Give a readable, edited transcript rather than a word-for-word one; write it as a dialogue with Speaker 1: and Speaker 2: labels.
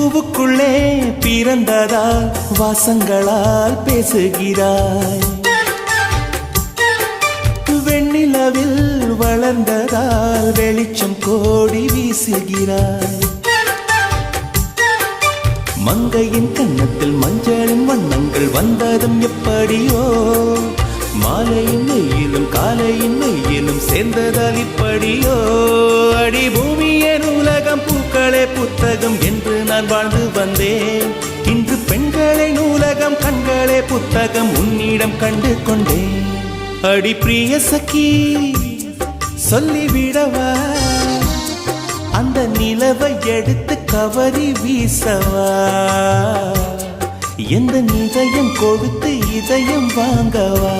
Speaker 1: பூவுக்குள்ளே பிறந்ததால் வாசங்களால் பேசுகிறாய். வெண்ணிலவில் வளர்ந்ததால் வெளிச்சம் கோடி வீசுகிறாய். மங்கையின் கன்னத்தில் மஞ்சளின் வண்ணங்கள் வந்ததும் எப்படியோ, மாலையின் வெயிலும் காலையின் வெயிலும் சேர்ந்ததால் இப்படியோ. அடி பூமியே நூலகம் பூக்களே புத்தகம் என்று நான் வாழ்ந்து வந்தேன். இன்று பெண்களே நூலகம் கண்களே புத்தகம் உன்னிடம் கண்டு கொண்டேன். அடி பிரிய சகி சொல்லிவிடவா, அந்த நிலவை எடுத்து கவரி வீசவா, எந்த இதயம் கொடுத்து இதயம் வாங்கவா.